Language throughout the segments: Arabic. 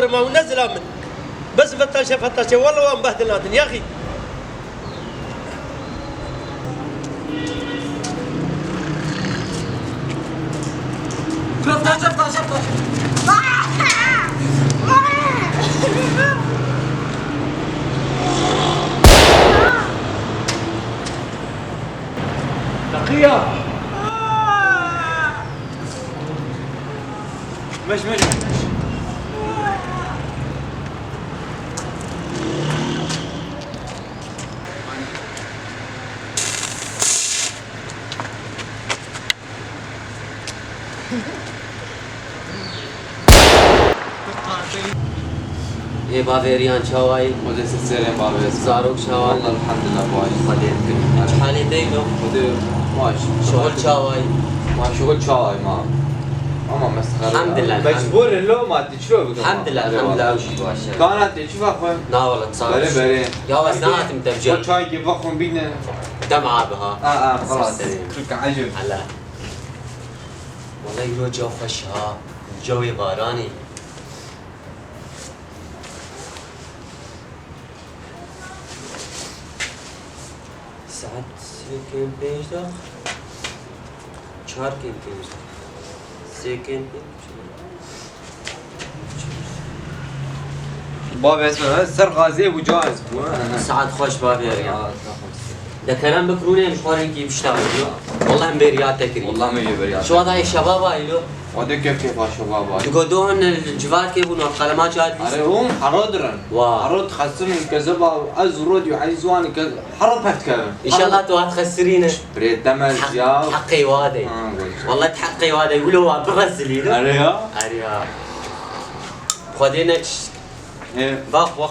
ما ونزلها من بس فتشه والله ومبهدل نادن يا اخي. شفت تقية مش ايه بافيريان شواي مودي سلسلة بابي زاروك شواي والله الحمد لله كويس. بعدين حالي دينو ماشي شغل شواي ما شغل شاي ما اما مسخرة الحمد لله مجبور اللو ما تشلو الحمد لله الحمد لله وش بواشر كانت شوف اخوي لا والله تصور بري يا بس نات مدبجل شاي كيف اخوي بينا دمعة بها خلاص كلك عجب هلا والله يقولوا جو فش ها الجو باراني ساعت سكن بيج ده چهار کن پیش سکن بابي اسمه سر غازي ابو جاهز بو ساعات خوش بابي يا ده كلام بكرونه مشوارين كيف يشتغل والله مبريات تكري والله ما يجي بريات شو هذا الشباب هايلو وده كيف شباب هاي تقعدون الجوال كيف والقلمات جاد أري هم حرودرن حرود خسرني كذبة أزرود يعيزواني كذا حرود بفتكلم إن شاء الله تو هتخسرينه بريد دمج يا حقي وادي والله تحقي وادي يقولوا برزلينو أريها أريها خدينا إيه باخ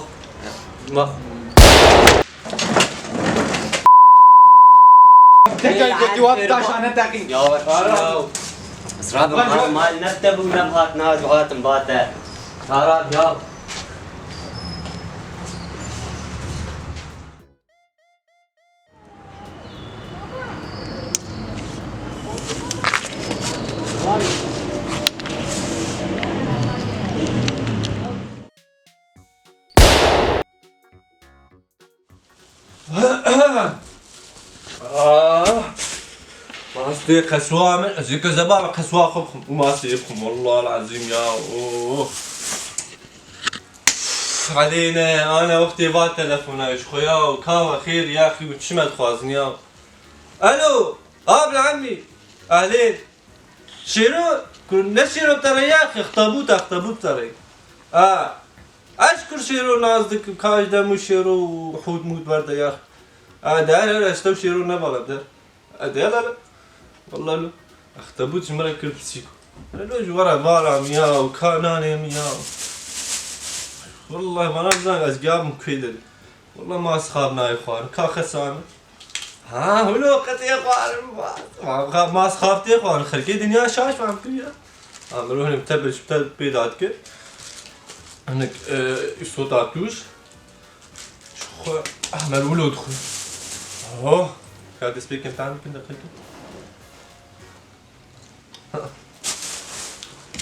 تكل بدي وقت عشان أتاكي يا ورشاو اسراد مال نكتب ونبهات ناس وهات مباته هاراب يا ما استيق خسوة من زيك زبابة خسوة خبكم وما استيقكم والله العظيم يا اوه علينا انا وقتي فات تلفوناش خويا وكاوا خير يا اخي وتشمل خوازني يا الو ابن عمي اهلين شيرو كنا شيرو ترى يا اخي اخطبوط ترى اشكر شيرو نازدك كاج دمو شيرو وحود موت برده يا اخي دار استو شيرو نبغى بدر لا والله لا اخطبوط جمرة كل بسيكو انا لو جوارا بالا مياو كاناني مياو والله ما نزان ازقاب مكيدل والله ما اسخابنا يا اخوان كا خسانه هلو قتي يا اخوان ما اسخابتي يا اخوان خلقي دنيا شاش فهمت يا عملوه متبل شبتل بيداتك هناك صوت عطوش شو احمر ولو دخل اوه قاعد سبيك انت عندك دقيقة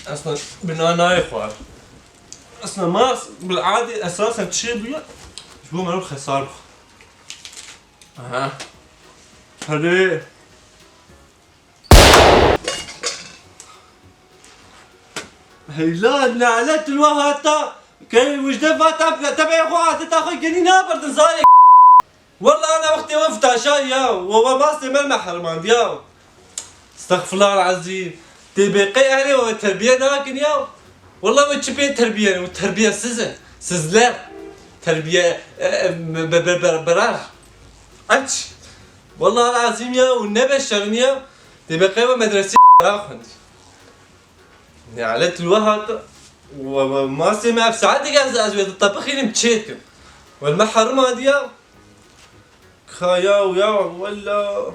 اصلا بنانا يا اخوان اصلا ما بالعادي اساسا تشيبيا شو ما نروح خسارة هدي هيلا نعلت الوهاتا كي وجدفة تبع اخواتي تاخذ قنينة برد نزايق والله انا وقتي وقفت عشان ياو وماسي ملمح حرمان ياو استغفر الله العظيم تبقي اهلي والتربية ناكن ياو والله ما تشبين تربية والتربية سزلر تربية برار أتش والله العظيم يا والنبي الشرنية تبقي مدرسة راخند علت الوهات وما سمع في ساعات قاعد أزويد الطبخين متشيتكم والمحرمة ديال خايا ويا ولا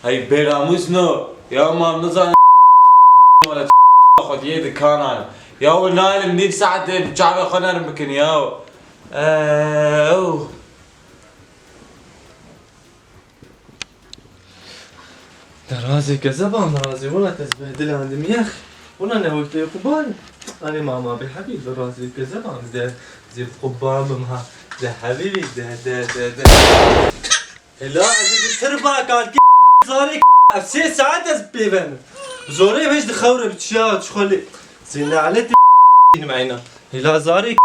هاي بيراموسنو يا ما نزل ولا خد يدك كان يا ونايل منيك ساعة بشعبي خنا رمكن ياو اوه رازي كذبان رازي والله تزبهدل عندي يا اخي والله انا قلت يا قبان انا ماما بحبيبي رازي كذبان ده زي قبان بمها ده حبيبي ده لا عزيزي تربا كان زاري افسي ساعات بيبان زوري بيش دخورة بتشيات شخلي زين علتي معنا لا زاري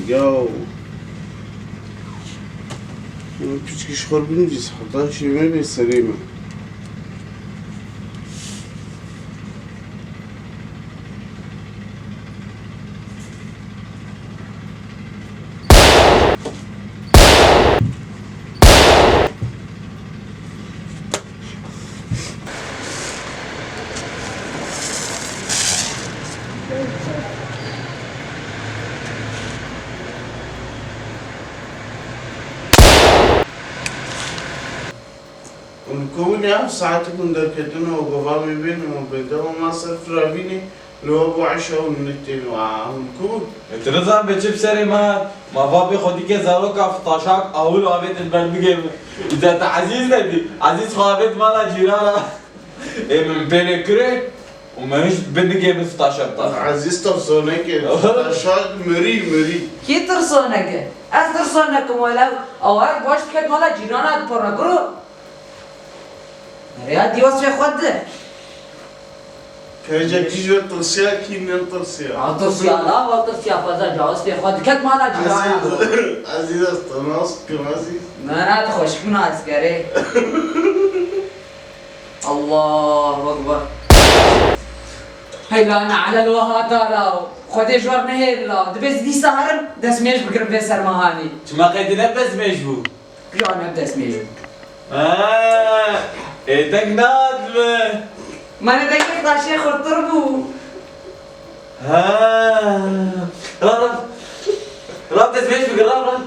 Yo. Küçük iş var bilincis. Hatta şeyime bir sarayım. ونكون يا ساعتكم دركتنا وقفامي بينهم وبينهم ما صرف رابيني لو ابو عشاء ونتين ونكون انت نظام بتشوف سري ما بابي خديك زاروك افطاشاك اول وابد البرمجة اذا انت عزيز ندي عزيز خابت مالا جيرانا ايه من بين كري وماش بدي جيب افطاشاك عزيز تفصونك عشاء مري کی ترسانکه؟ از ترسانکم ولو آوار باش بکت مالا جیرانت پر نکرو نریا دیواس به خود ده كاجا كيجو ترسيا كينن ترسيا ترسیا لا و ترسیا پزا جواس به خود کت مالا جیرانت عزيز استناس كناسي نه خوش کنه از گره الله اکبر هیلانا على الوهات لا خودی جوار نهیر لا دبز دی سهرم دست میش بگرم به سرمهانی شما قيد نبز مجبو یا نبدست میش ايدك نادمه من دیگه قاشی خورتر بو راب دست مش بقرب